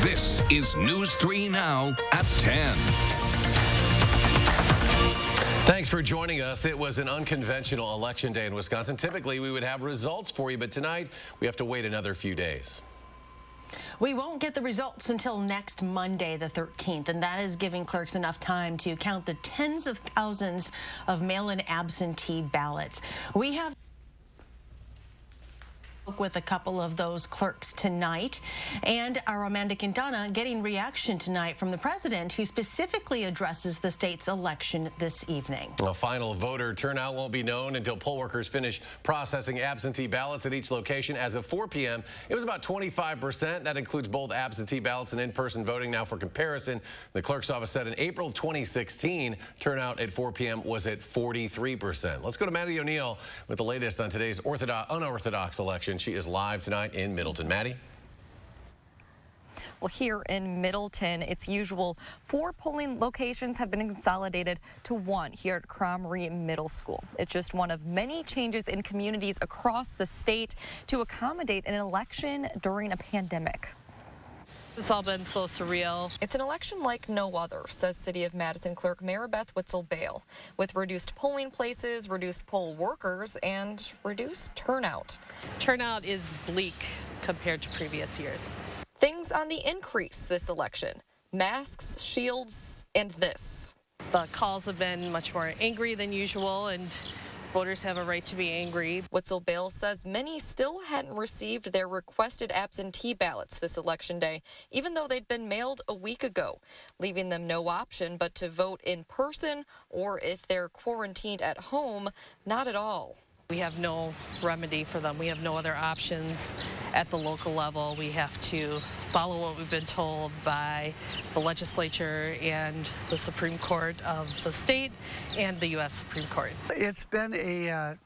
This is News 3 Now at 10. Thanks for joining us. It was an unconventional election day in Wisconsin. Typically, we would have results for you, but tonight we have to wait another few days. We won't get the results until next Monday, the 13th, and that is giving clerks enough time to count the tens of thousands of mail-in absentee ballots. We have with a couple of those clerks tonight, and our Amanda Quintana getting reaction tonight from the president, who specifically addresses the state's election this evening. A final voter turnout won't be known until poll workers finish processing absentee ballots at each location. As of 4 p.m., it was about 25%. That includes both absentee ballots and in-person voting. Now, for comparison, the clerk's office said in April 2016, turnout at 4 p.m. was at 43%. Let's go to Maddie O'Neill with the latest on today's unorthodox election. She is live tonight in Middleton. Maddie? Well, here in Middleton, it's usual 4 polling locations have been consolidated to 1 here at Cromery Middle School. It's just one of many changes in communities across the state to accommodate an election during a pandemic. It's all been so surreal. It's an election like no other, says City of Madison Clerk Maribeth Witzel-Bale, with reduced polling places, reduced poll workers, and reduced turnout. Turnout is bleak compared to previous years. Things on the increase this election: masks, shields, and this. The calls have been much more angry than usual, and voters have a right to be angry. Witzel-Bale says many still hadn't received their requested absentee ballots this election day, even though they'd been mailed a week ago, leaving them no option but to vote in person, or if they're quarantined at home, not at all. We have no remedy for them. We have no other options at the local level. We have to follow what we've been told by the legislature and the Supreme Court of the state and the U.S. Supreme Court. It's been a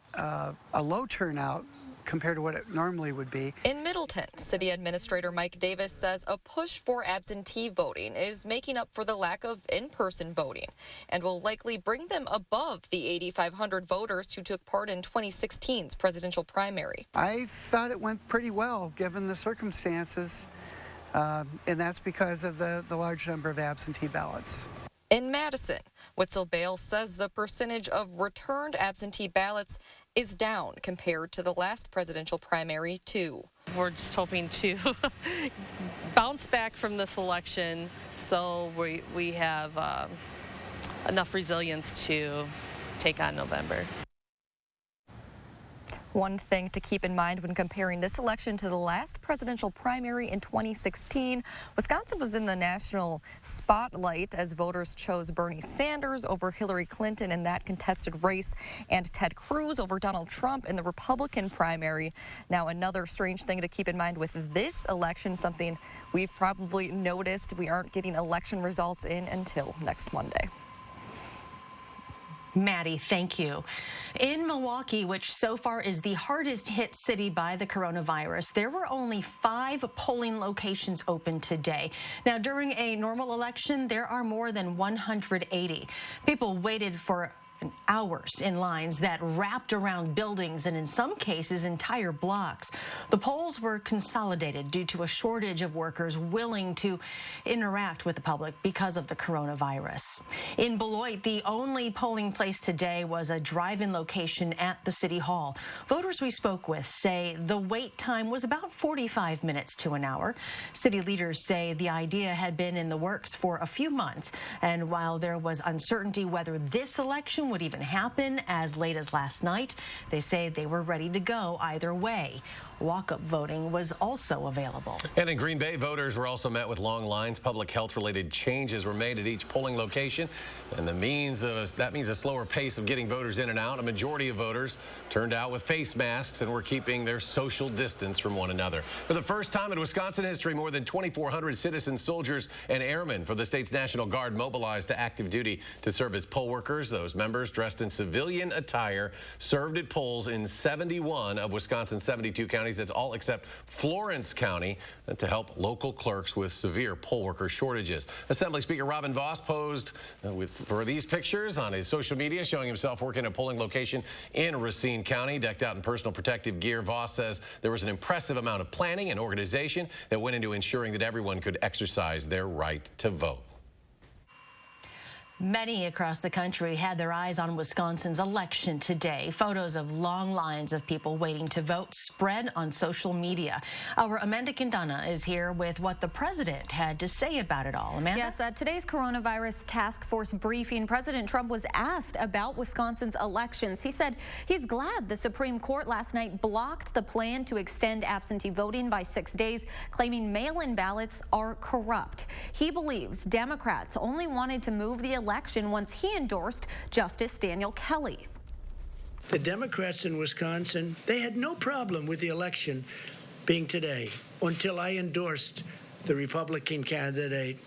low turnout compared to what it normally would be. In Middleton, City Administrator Mike Davis says a push for absentee voting is making up for the lack of in-person voting and will likely bring them above the 8,500 voters who took part in 2016's presidential primary. I thought it went pretty well given the circumstances, and that's because of the large number of absentee ballots. In Madison, Witzel-Bale says the percentage of returned absentee ballots is down compared to the last presidential primary, too. We're just hoping to bounce back from this election so we have enough resilience to take on November. One thing to keep in mind when comparing this election to the last presidential primary in 2016, Wisconsin was in the national spotlight as voters chose Bernie Sanders over Hillary Clinton in that contested race and Ted Cruz over Donald Trump in the Republican primary. Now, another strange thing to keep in mind with this election, something we've probably noticed, we aren't getting election results in until next Monday. Maddie, thank you. In Milwaukee, which so far is the hardest hit city by the coronavirus, there were only 5 polling locations open today. Now, during a normal election, there are more than 180. People waited for hours in lines that wrapped around buildings and in some cases entire blocks. The polls were consolidated due to a shortage of workers willing to interact with the public because of the coronavirus. In Beloit, the only polling place today was a drive-in location at the City Hall. Voters we spoke with say the wait time was about 45 minutes to an hour. City leaders say the idea had been in the works for a few months, and while there was uncertainty whether this election would even happen as late as last night, they say they were ready to go either way. Walk-up voting was also available. And in Green Bay, voters were also met with long lines. Public health-related changes were made at each polling location, and that means a slower pace of getting voters in and out. A majority of voters turned out with face masks and were keeping their social distance from one another. For the first time in Wisconsin history, more than 2,400 citizens, soldiers, and airmen for the state's National Guard mobilized to active duty to serve as poll workers. Those members members dressed in civilian attire served at polls in 71 of Wisconsin's 72 counties. That's all except Florence County, to help local clerks with severe poll worker shortages. Assembly Speaker Robin Vos posed for these pictures on his social media, showing himself working at a polling location in Racine County, decked out in personal protective gear. Vos says there was an impressive amount of planning and organization that went into ensuring that everyone could exercise their right to vote. Many across the country had their eyes on Wisconsin's election today. Photos of long lines of people waiting to vote spread on social media. Our Amanda Quintana is here with what the president had to say about it all. Amanda? Yes, at today's coronavirus task force briefing, President Trump was asked about Wisconsin's elections. He said he's glad the Supreme Court last night blocked the plan to extend absentee voting by 6 days, claiming mail-in ballots are corrupt. He believes Democrats only wanted to move the election once he endorsed Justice Daniel Kelly. The Democrats in Wisconsin, they had no problem with the election being today until I endorsed the Republican candidate,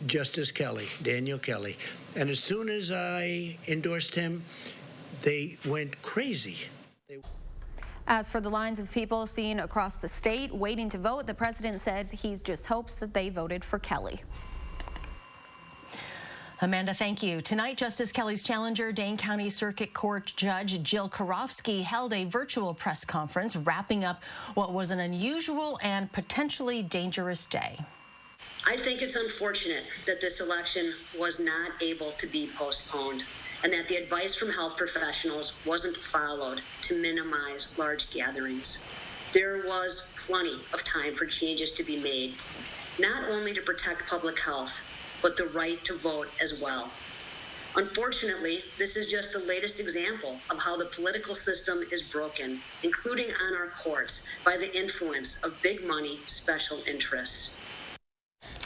Justice Kelly, Daniel Kelly. And as soon as I endorsed him, they went crazy. As for the lines of people seen across the state waiting to vote, the president says he just hopes that they voted for Kelly. Amanda, thank you. Tonight, Justice Kelly's challenger, Dane County Circuit Court Judge Jill Karofsky, held a virtual press conference wrapping up what was an unusual and potentially dangerous day. I think it's unfortunate that this election was not able to be postponed and that the advice from health professionals wasn't followed to minimize large gatherings. There was plenty of time for changes to be made, not only to protect public health, but the right to vote as well. Unfortunately, this is just the latest example of how the political system is broken, including on our courts, by the influence of big money special interests.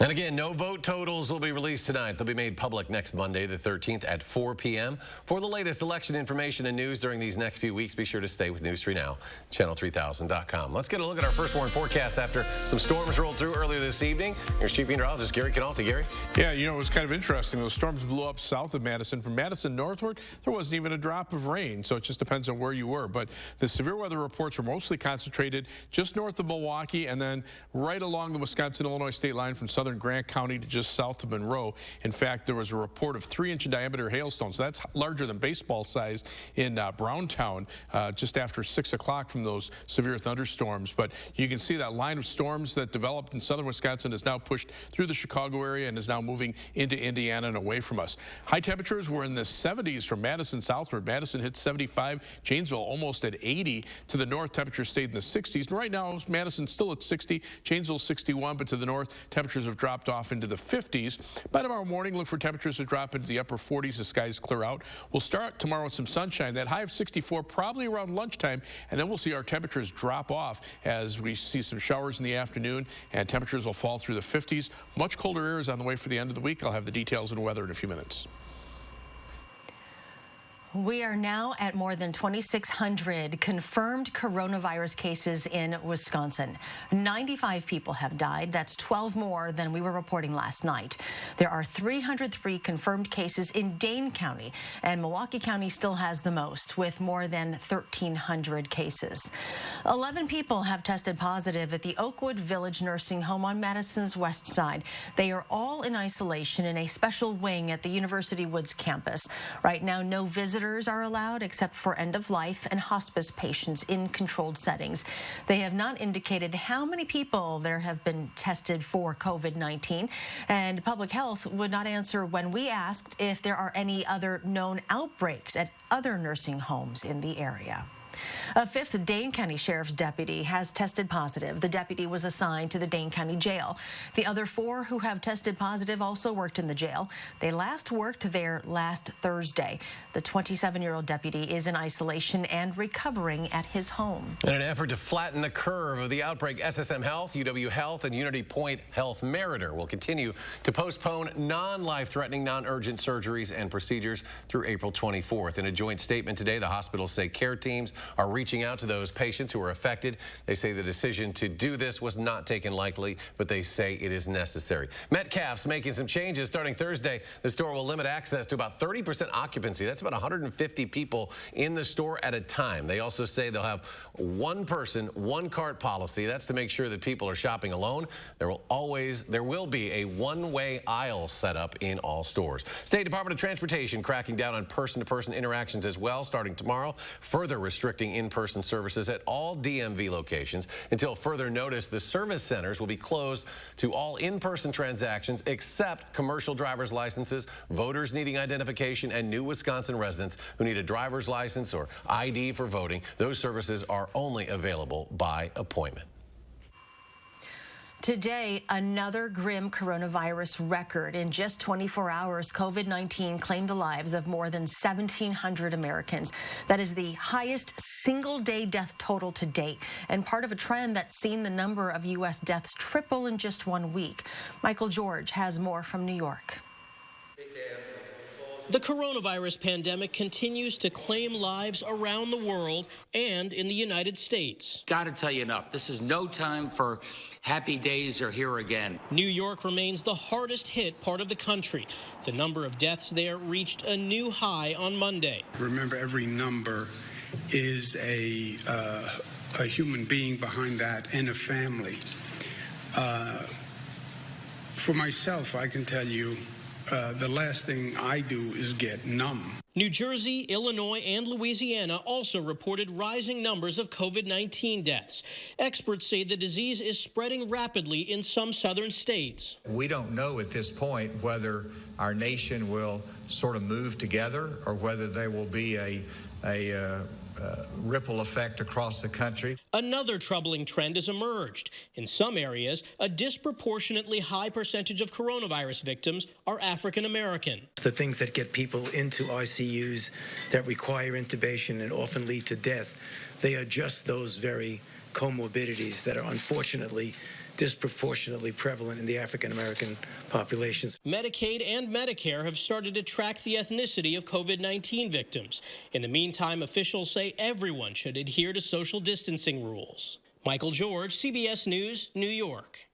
And again, no vote totals will be released tonight. They'll be made public next Monday, the 13th at 4 p.m. For the latest election information and news during these next few weeks, be sure to stay with News 3 Now, channel3000.com. Let's get a look at our first warning forecast after some storms rolled through earlier this evening. Here's Chief Meteorologist Gary Canalti. Gary? Yeah, you know, it was kind of interesting. Those storms blew up south of Madison. From Madison northward, there wasn't even a drop of rain, so it just depends on where you were. But the severe weather reports were mostly concentrated just north of Milwaukee and then right along the Wisconsin-Illinois state line from southern Grant County to just south of Monroe. In fact, there was a report of 3-inch diameter hailstones. That's larger than baseball size in Browntown just after 6 o'clock from those severe thunderstorms. But you can see that line of storms that developed in southern Wisconsin is now pushed through the Chicago area and is now moving into Indiana and away from us. High temperatures were in the 70s from Madison southward. Madison hit 75, Janesville almost at 80. To the north, temperatures stayed in the 60s. And right now, Madison's still at 60, Janesville 61, but to the north, temperatures have dropped off into the 50s. By tomorrow morning, look for temperatures to drop into the upper 40s as skies clear out. We'll start tomorrow with some sunshine. That high of 64 probably around lunchtime, and then we'll see our temperatures drop off as we see some showers in the afternoon, and temperatures will fall through the 50s. Much colder air is on the way for the end of the week. I'll have the details and weather in a few minutes. We are now at more than 2,600 confirmed coronavirus cases in Wisconsin. 95 people have died. That's 12 more than we were reporting last night. There are 303 confirmed cases in Dane County, and Milwaukee County still has the most, with more than 1,300 cases. 11 people have tested positive at the Oakwood Village Nursing Home on Madison's west side. They are all in isolation in a special wing at the University Woods campus. Right now, no visitors are allowed except for end-of-life and hospice patients in controlled settings. They have not indicated how many people there have been tested for COVID-19, and Public Health would not answer when we asked if there are any other known outbreaks at other nursing homes in the area. A fifth Dane County Sheriff's deputy has tested positive. The deputy was assigned to the Dane County Jail. The other 4 who have tested positive also worked in the jail. They last worked there last Thursday. The 27-year-old deputy is in isolation and recovering at his home. In an effort to flatten the curve of the outbreak, SSM Health, UW Health, and Unity Point Health Meriter will continue to postpone non-life-threatening, non-urgent surgeries and procedures through April 24th. In a joint statement today, the hospitals say care teams are reaching out to those patients who are affected. They say the decision to do this was not taken lightly, but they say it is necessary. Metcalf's making some changes starting Thursday. The store will limit access to about 30% occupancy. That's about 150 people in the store at a time. They also say they'll have one person, one cart policy. That's to make sure that people are shopping alone. There will be a one-way aisle set up in all stores. State Department of Transportation cracking down on person-to-person interactions as well starting tomorrow, further restricting in-person services at all DMV locations. Until further notice, the service centers will be closed to all in-person transactions except commercial driver's licenses, voters needing identification, and new Wisconsin residents who need a driver's license or ID for voting. Those services are only available by appointment. Today, another grim coronavirus record. In just 24 hours, COVID-19 claimed the lives of more than 1,700 Americans. That is the highest single-day death total to date, and part of a trend that's seen the number of U.S. deaths triple in just 1 week. Michael George has more from New York. The coronavirus pandemic continues to claim lives around the world and in the United States. Gotta tell you enough. This is no time for happy days are here again. New York remains the hardest hit part of the country. The number of deaths there reached a new high on Monday. Remember, every number is a human being behind that and a family. For myself, I can tell you, the last thing I do is get numb. New Jersey, Illinois, and Louisiana also reported rising numbers of COVID-19 deaths. Experts say the disease is spreading rapidly in some southern states. We don't know at this point whether our nation will sort of move together or whether there will be a ripple effect across the country. Another troubling trend has emerged. In some areas, a disproportionately high percentage of coronavirus victims are African American. The things that get people into ICUs that require intubation and often lead to death, they are just those very comorbidities that are unfortunately disproportionately prevalent in the African American populations. Medicaid and Medicare have started to track the ethnicity of COVID-19 victims. In the meantime, officials say everyone should adhere to social distancing rules. Michael George, CBS News, New York.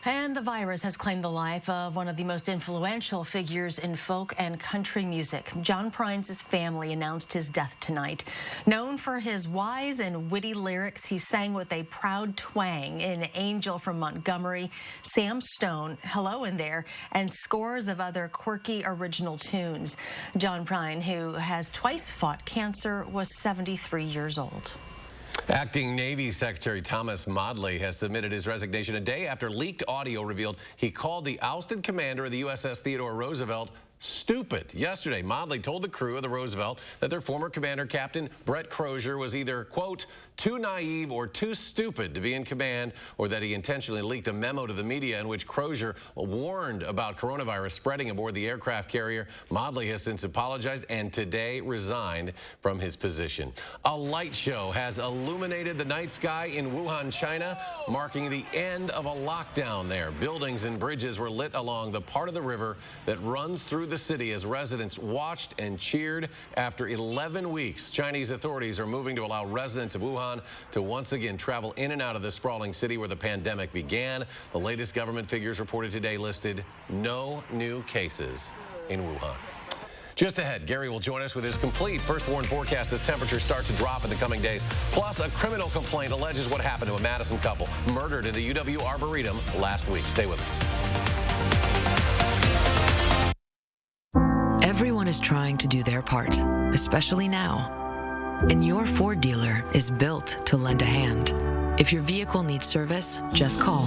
And the virus has claimed the life of one of the most influential figures in folk and country music. John Prine's family announced his death tonight. Known for his wise and witty lyrics, he sang with a proud twang in Angel from Montgomery, Sam Stone, Hello in There, and scores of other quirky original tunes. John Prine, who has twice fought cancer, was 73 years old. Acting Navy Secretary Thomas Modly has submitted his resignation a day after leaked audio revealed he called the ousted commander of the USS Theodore Roosevelt stupid. Yesterday, Modly told the crew of the Roosevelt that their former commander, Captain Brett Crozier, was either, quote, too naive or too stupid to be in command, or that he intentionally leaked a memo to the media in which Crozier warned about coronavirus spreading aboard the aircraft carrier. Modly has since apologized and today resigned from his position. A light show has illuminated the night sky in Wuhan, China, marking the end of a lockdown there. Buildings and bridges were lit along the part of the river that runs through the city as residents watched and cheered. After 11 weeks, Chinese authorities are moving to allow residents of Wuhan to once again travel in and out of the sprawling city where the pandemic began. The latest government figures reported today listed no new cases in Wuhan. Just ahead, Gary will join us with his complete first warn forecast as temperatures start to drop in the coming days. Plus, a criminal complaint alleges what happened to a Madison couple murdered in the UW Arboretum last week. Stay with us. Everyone is trying to do their part, especially now. And your Ford dealer is built to lend a hand. If your vehicle needs service, just call.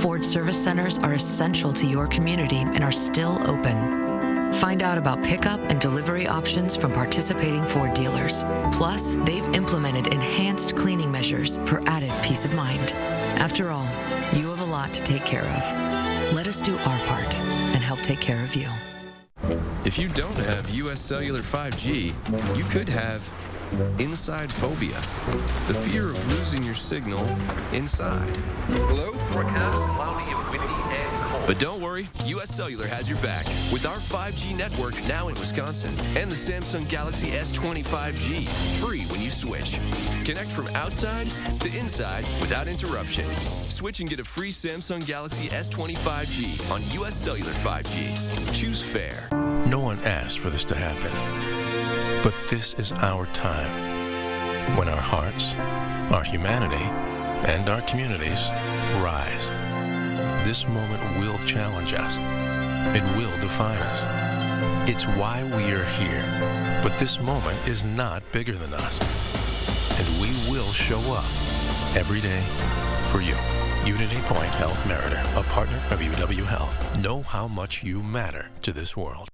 Ford service centers are essential to your community and are still open. Find out about pickup and delivery options from participating Ford dealers. Plus, they've implemented enhanced cleaning measures for added peace of mind. After all, you have a lot to take care of. Let us do our part and help take care of you. If you don't have U.S. Cellular 5G, you could have Insidephobia, the fear of losing your signal inside. Hello? Forecast cloudy and windy and cold. But don't worry, US Cellular has your back with our 5G network now in Wisconsin and the Samsung Galaxy S20 5G, free when you switch. Connect from outside to inside without interruption. Switch and get a free Samsung Galaxy S20 5G on US Cellular 5G. Choose fair. No one asked for this to happen, but this is our time when our hearts, our humanity, and our communities rise. This moment will challenge us. It will define us. It's why we are here. But this moment is not bigger than us. And we will show up every day for you. Unity Point Health Meritor, a partner of UW Health. Know how much you matter to this world.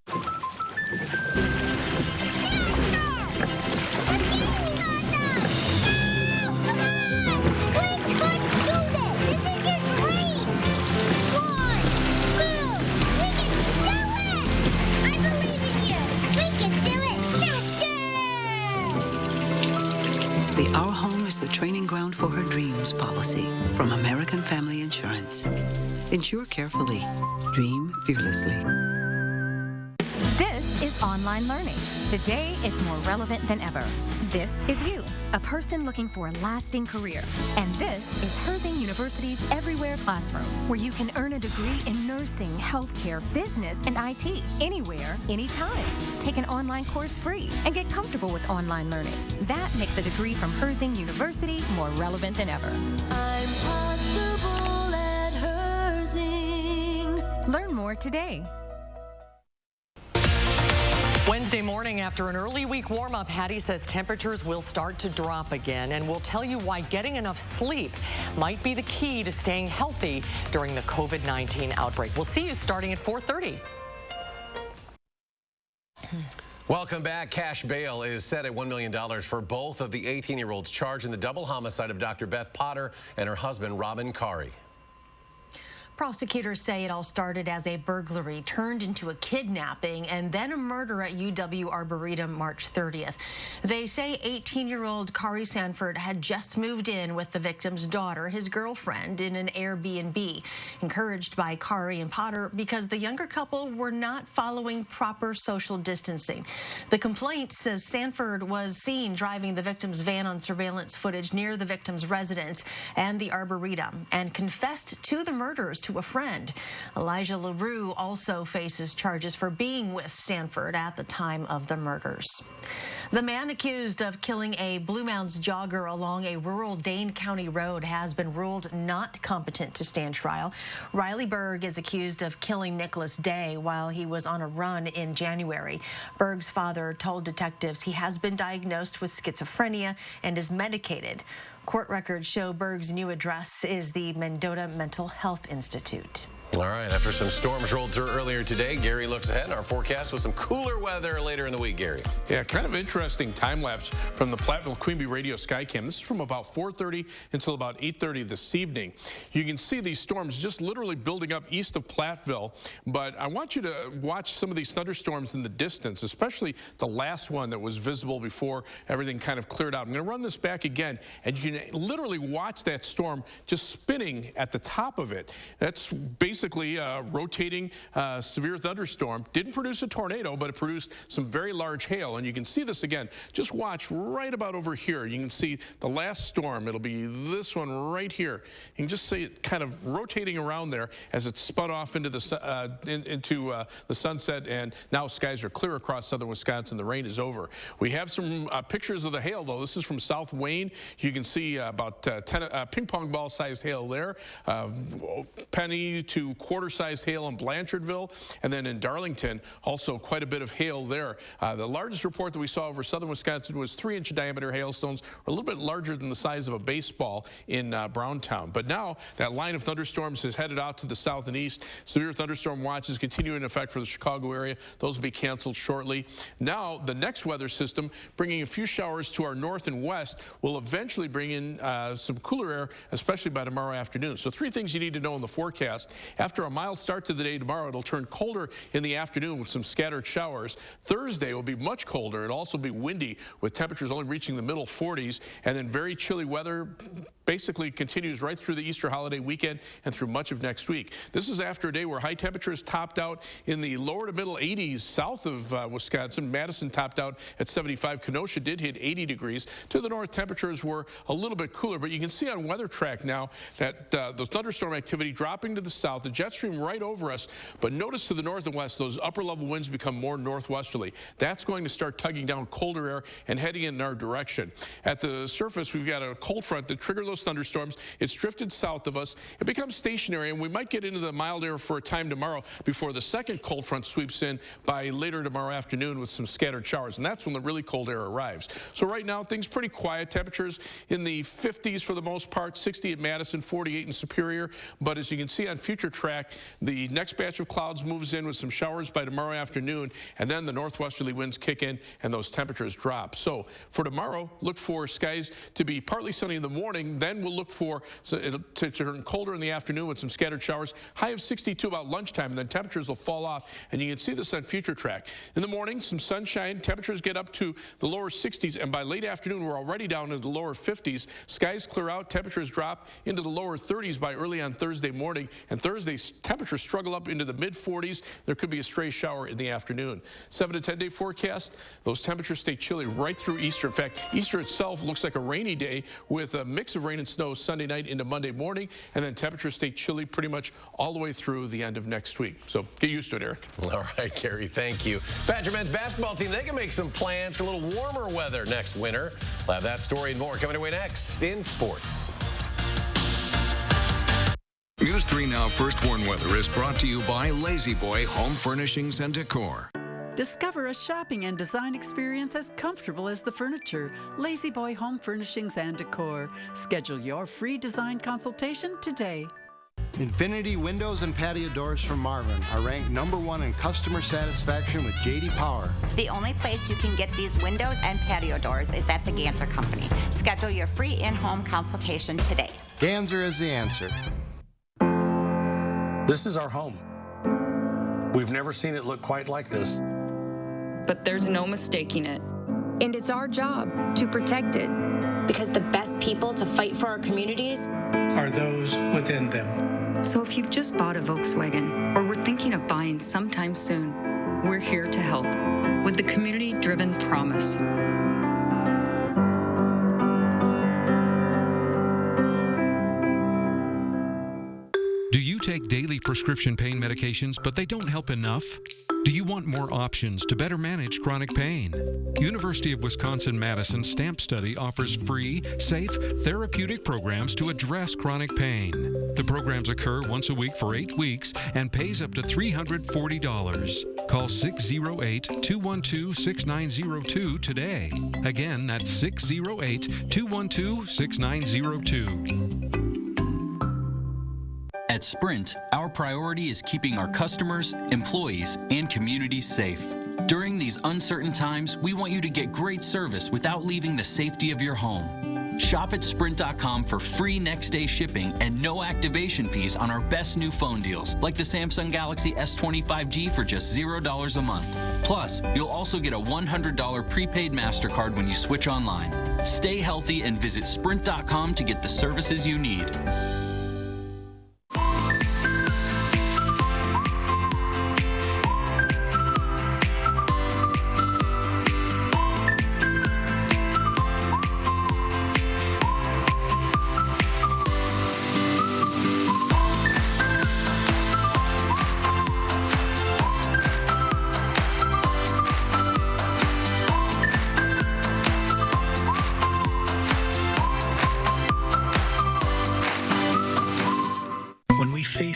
Our home is the training ground for her dreams policy from American Family Insurance. Insure carefully. Dream fearlessly. This is online learning. Today, it's more relevant than ever. This is you, a person looking for a lasting career. And this is Herzing University's Everywhere Classroom, where you can earn a degree in nursing, healthcare, business, and IT, anywhere, anytime. Take an online course free and get comfortable with online learning. That makes a degree from Herzing University more relevant than ever. I'm possible at Herzing. Learn more today. Wednesday morning after an early week warm-up, Hattie says temperatures will start to drop again, and we'll tell you why getting enough sleep might be the key to staying healthy during the COVID-19 outbreak. We'll see you starting at 4:30. Welcome back. Cash bail is set at $1 million for both of the 18-year-olds charged in the double homicide of Dr. Beth Potter and her husband, Robin Kari. Prosecutors say it all started as a burglary, turned into a kidnapping, and then a murder at UW Arboretum March 30th. They say 18-year-old Kari Sanford had just moved in with the victim's daughter, his girlfriend, in an Airbnb, encouraged by Kari and Potter because the younger couple were not following proper social distancing. The complaint says Sanford was seen driving the victim's van on surveillance footage near the victim's residence and the Arboretum and confessed to the murders to a friend. Elijah LaRue also faces charges for being with Sanford at the time of the murders. The man accused of killing a Blue Mounds jogger along a rural Dane County road has been ruled not competent to stand trial. Riley Berg is accused of killing Nicholas Day while he was on a run in January. Berg's father told detectives he has been diagnosed with schizophrenia and is medicated. Court records show Berg's new address is the Mendota Mental Health Institute. All right, after some storms rolled through earlier today, Gary looks ahead in our forecast with some cooler weather later in the week, Gary. Yeah, kind of interesting time lapse from the Platteville Queen Bee Radio Skycam. This is from about 4:30 until about 8:30 this evening. You can see these storms just literally building up east of Platteville, but I want you to watch some of these thunderstorms in the distance, especially the last one that was visible before everything kind of cleared out. I'm going to run this back again, and you can literally watch that storm just spinning at the top of it. That's basically rotating severe thunderstorm. Didn't produce a tornado, but it produced some very large hail. And you can see this again. Just watch right about over here. You can see the last storm. It'll be this one right here. You can just see it kind of rotating around there as it spun off into the sunset. And now skies are clear across southern Wisconsin. The rain is over. We have some pictures of the hail, though. This is from South Wayne. You can see about 10 ping pong ball sized hail there. Penny to quarter-sized hail in Blanchardville, and then in Darlington, also quite a bit of hail there. The largest report that we saw over southern Wisconsin was 3-inch diameter hailstones, a little bit larger than the size of a baseball in Browntown. But now that line of thunderstorms has headed out to the south and east. Severe thunderstorm watches continue in effect for the Chicago area. Those will be canceled shortly. Now, the next weather system, bringing a few showers to our north and west, will eventually bring in some cooler air, especially by tomorrow afternoon. So 3 things you need to know in the forecast. After a mild start to the day tomorrow, it'll turn colder in the afternoon with some scattered showers. Thursday will be much colder. It'll also be windy with temperatures only reaching the middle 40s, and then very chilly weather basically continues right through the Easter holiday weekend and through much of next week. This is after a day where high temperatures topped out in the lower to middle 80s south of Wisconsin. Madison topped out at 75. Kenosha did hit 80 degrees. To the north, temperatures were a little bit cooler, but you can see on Weather Track now that the thunderstorm activity dropping to the south, the jet stream right over us, but notice to the north and west, those upper level winds become more northwesterly. That's going to start tugging down colder air and heading in our direction. At the surface, we've got a cold front that triggered those thunderstorms. It's drifted south of us. It becomes stationary, and we might get into the mild air for a time tomorrow before the second cold front sweeps in by later tomorrow afternoon with some scattered showers, and that's when the really cold air arrives. So right now, things pretty quiet. Temperatures in the 50s for the most part, 60 at Madison, 48 in Superior. But as you can see on Future Track, the next batch of clouds moves in with some showers by tomorrow afternoon, and then the northwesterly winds kick in and those temperatures drop. So for tomorrow, look for skies to be partly sunny in the morning. Then we'll look for it to turn colder in the afternoon with some scattered showers. High of 62 about lunchtime, and then temperatures will fall off. And you can see this on Future Track. In the morning, some sunshine. Temperatures get up to the lower 60s, and by late afternoon, we're already down into the lower 50s. Skies clear out. Temperatures drop into the lower 30s by early on Thursday morning. And Thursday's temperatures struggle up into the mid-40s. There could be a stray shower in the afternoon. 7 to 10-day forecast. Those temperatures stay chilly right through Easter. In fact, Easter itself looks like a rainy day with a mix of rain and snow Sunday night into Monday morning, and then temperatures stay chilly pretty much all the way through the end of next week. So get used to it, Eric. All right, Gary, thank you. Badger men's basketball team, they can make some plans for a little warmer weather next winter. We'll have that story and more coming away next in sports. News 3 Now First Warn Weather is brought to you by Lazy Boy Home Furnishings and Decor. Discover a shopping and design experience as comfortable as the furniture. Lazy Boy Home Furnishings and Decor. Schedule your free design consultation today. Infinity Windows and Patio Doors from Marvin are ranked #1 in customer satisfaction with J.D. Power. The only place you can get these windows and patio doors is at the Ganser Company. Schedule your free in-home consultation today. Ganser is the answer. This is our home. We've never seen it look quite like this. But there's no mistaking it. And it's our job to protect it. Because the best people to fight for our communities are those within them. So if you've just bought a Volkswagen or were thinking of buying sometime soon, we're here to help with the community-driven promise. Do you take daily prescription pain medications, but they don't help enough? Do you want more options to better manage chronic pain? University of Wisconsin-Madison STAMP Study offers free, safe, therapeutic programs to address chronic pain. The programs occur once a week for 8 weeks and pays up to $340. Call 608-212-6902 today. Again, that's 608-212-6902. At Sprint, our priority is keeping our customers, employees, and communities safe. During these uncertain times, we want you to get great service without leaving the safety of your home. Shop at Sprint.com for free next-day shipping and no activation fees on our best new phone deals, like the Samsung Galaxy S25G for just $0 a month. Plus, you'll also get a $100 prepaid MasterCard when you switch online. Stay healthy and visit Sprint.com to get the services you need.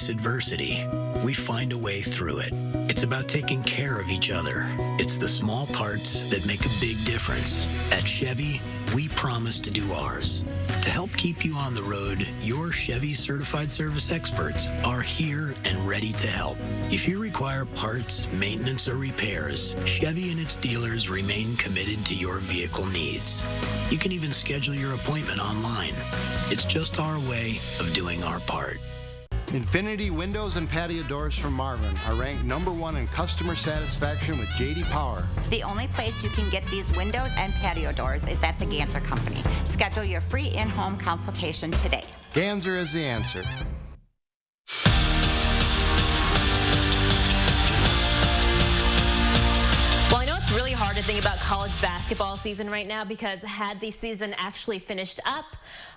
Adversity, we find a way through it. It's about taking care of each other. It's the small parts that make a big difference. At Chevy, we promise to do ours. To help keep you on the road, your Chevy certified service experts are here and ready to help. If you require parts, maintenance, or repairs, Chevy and its dealers remain committed to your vehicle needs. You can even schedule your appointment online. It's just our way of doing our part. Infinity Windows and Patio Doors from Marvin are ranked #1 in customer satisfaction with J.D. Power. The only place you can get these windows and patio doors is at the Ganser Company. Schedule your free in-home consultation today. Ganser is the answer. Well, I know it's really hard to think about college basketball season right now because had the season actually finished up,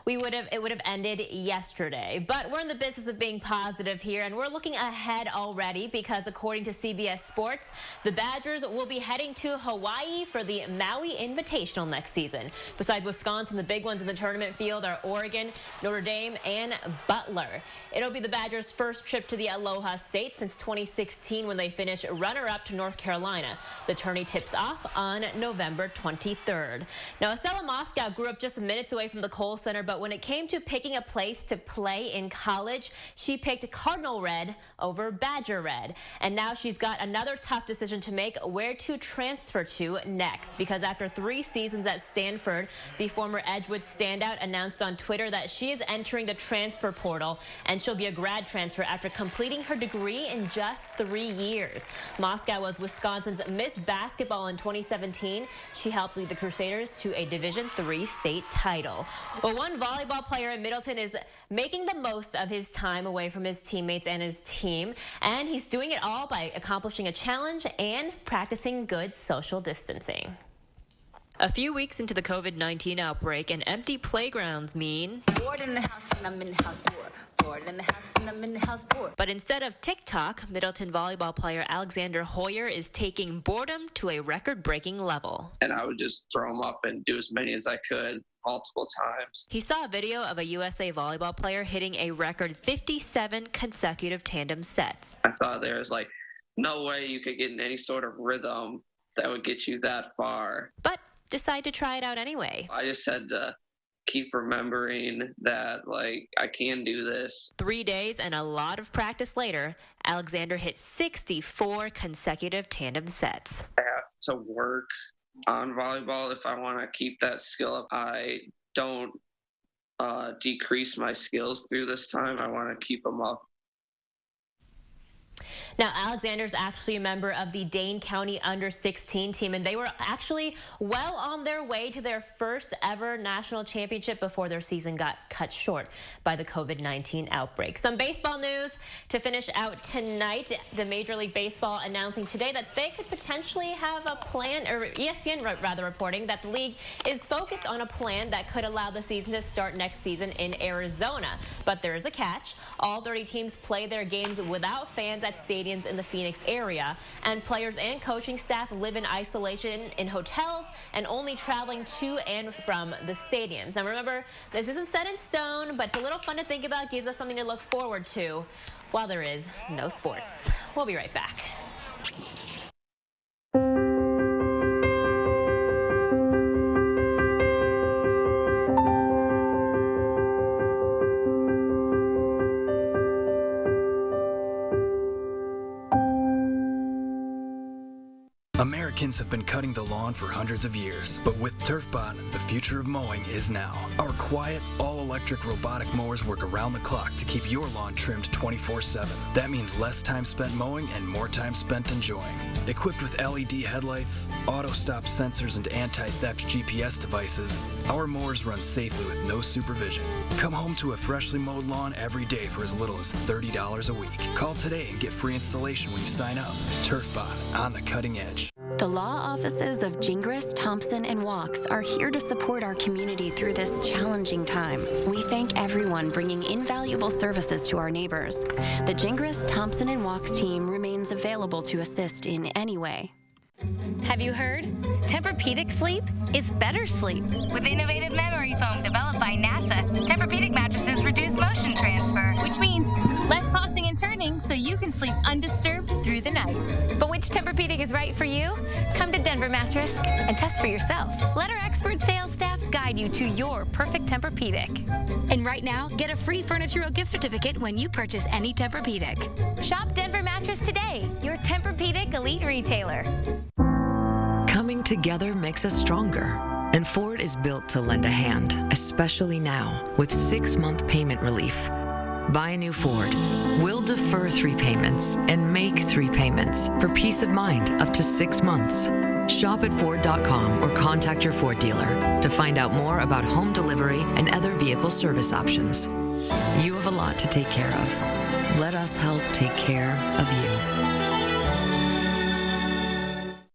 it would have ended yesterday. But we're in the business of being positive here, and we're looking ahead already because according to CBS Sports, the Badgers will be heading to Hawaii for the Maui Invitational next season. Besides Wisconsin, the big ones in the tournament field are Oregon, Notre Dame, and Butler. It'll be the Badgers' first trip to the Aloha State since 2016 when they finished runner-up to North Carolina. The tourney tips off on November 23rd. Now, Estella Moscow grew up just minutes away from the Kohl Center, but when it came to picking a place to play in college, she picked Cardinal Red over Badger Red. And now she's got another tough decision to make, where to transfer to next. Because after 3 seasons at Stanford, the former Edgewood standout announced on Twitter that she is entering the transfer portal and she'll be a grad transfer after completing her degree in just 3 years. Moscow was Wisconsin's Miss Basketball in 2017. She helped lead the Crusaders to a Division III state title. Well, one volleyball player in Middleton is making the most of his time away from his teammates and his team, and he's doing it all by accomplishing a challenge and practicing good social distancing. A few weeks into the COVID-19 outbreak, and empty playgrounds mean bored in the house and I'm in the house bored. Bored in the house and I'm in the house bored. But instead of TikTok, Middleton volleyball player Alexander Hoyer is taking boredom to a record-breaking level. And I would just throw them up and do as many as I could multiple times. He saw a video of a USA volleyball player hitting a record 57 consecutive tandem sets. I thought there was no way you could get in any sort of rhythm that would get you that far. But decide to try it out anyway. I just had to keep remembering that, I can do this. 3 days and a lot of practice later, Alexander hit 64 consecutive tandem sets. I have to work on volleyball if I want to keep that skill up. I don't decrease my skills through this time. I want to keep them up. Now, Alexander's actually a member of the Dane County Under-16 team, and they were actually well on their way to their first ever national championship before their season got cut short by the COVID-19 outbreak. Some baseball news to finish out tonight. The Major League Baseball announcing today that they could potentially have a plan, or ESPN rather reporting that the league is focused on a plan that could allow the season to start next season in Arizona. But there is a catch. All 30 teams play their games without fans at stadiums in the Phoenix area, and players and coaching staff live in isolation in hotels and only traveling to and from the stadiums. Now remember, this isn't set in stone, but it's a little fun to think about, gives us something to look forward to while there is no sports. We'll be right back. Americans have been cutting the lawn for hundreds of years, but with TurfBot, the future of mowing is now. Our quiet, all-electric robotic mowers work around the clock to keep your lawn trimmed 24/7. That means less time spent mowing and more time spent enjoying. Equipped with LED headlights, auto-stop sensors, and anti-theft GPS devices, our mowers run safely with no supervision. Come home to a freshly mowed lawn every day for as little as $30 a week. Call today and get free installation when you sign up. TurfBot, on the cutting edge. The law offices of Gingras, Thompson, and Walks are here to support our community through this challenging time. We thank everyone bringing invaluable services to our neighbors. The Gingras, Thompson, and Walks team remains available to assist in any way. Have you heard? Tempur-Pedic sleep is better sleep. With innovative memory foam developed by NASA, Tempur-Pedic mattresses reduce motion transfer, which means less tossing and turning so you can sleep undisturbed through the night. But which Tempur-Pedic is right for you? Come to Denver Mattress and test for yourself. Let our expert sales staff guide you to your perfect Tempur-Pedic. And right now, get a free Furniture Row gift certificate when you purchase any Tempur-Pedic. Shop Denver Mattress today, your Tempur-Pedic elite retailer. Coming together makes us stronger, and Ford is built to lend a hand, especially now with 6-month payment relief. Buy a new Ford. We'll defer 3 payments and make 3 payments for peace of mind up to 6 months. Shop at Ford.com or contact your Ford dealer to find out more about home delivery and other vehicle service options. You have a lot to take care of. Let us help take care of you.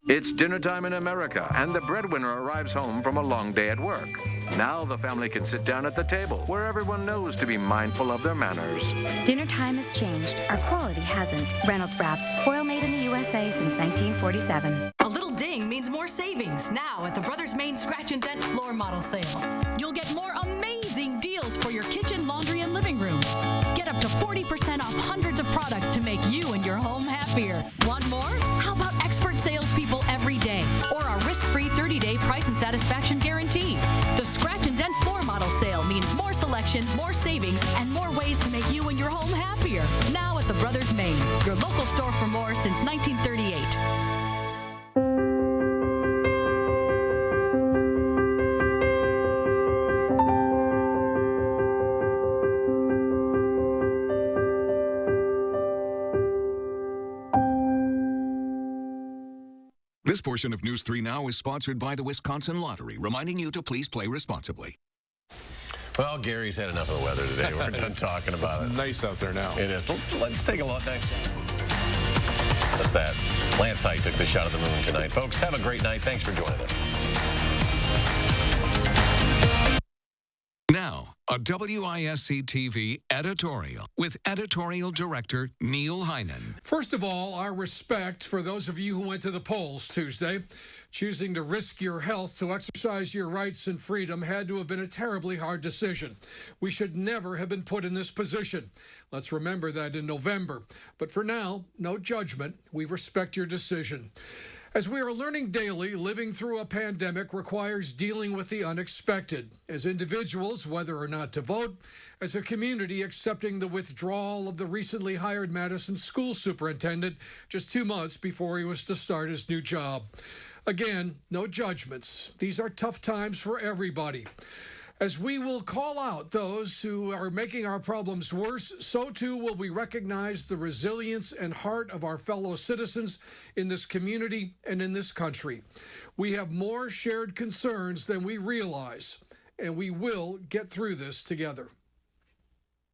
It's dinner time in America, and the breadwinner arrives home from a long day at work. Now the family can sit down at the table, where everyone knows to be mindful of their manners. Dinner time has changed. Our quality hasn't. Reynolds Wrap, foil made in the USA since 1947. A little ding means more savings now at the Brothers Main Scratch and Dent floor model sale. You'll get more amazing deals for your kitchen, laundry, and living room. Get up to 40% off hundreds of products to make you and your home happier. Want more? How about expert salespeople every day, or a risk-free 30-day price and satisfaction guarantee? The Scratch and Dent floor model sale means more selection, more savings, and more ways to make you and your home happier. Now at the Brothers Main, your local store for more since 1938. This portion of News 3 Now is sponsored by the Wisconsin Lottery, reminding you to please play responsibly. Well, Gary's had enough of the weather today. We're done talking about it. It's nice out there now. It is. Let's take a look next. That's that. Lance Height took the shot of the moon tonight. Folks, have a great night. Thanks for joining us. Now, a WISC-TV editorial with editorial director Neil Heinen. First of all, our respect for those of you who went to the polls Tuesday. Choosing to risk your health to exercise your rights and freedom had to have been a terribly hard decision. We should never have been put in this position. Let's remember that in November. But for now, no judgment. We respect your decision. As we are learning daily, living through a pandemic requires dealing with the unexpected. As individuals, whether or not to vote, as a community accepting the withdrawal of the recently hired Madison school superintendent just 2 months before he was to start his new job. Again, no judgments. These are tough times for everybody. As we will call out those who are making our problems worse, so too will we recognize the resilience and heart of our fellow citizens in this community and in this country. We have more shared concerns than we realize, and we will get through this together.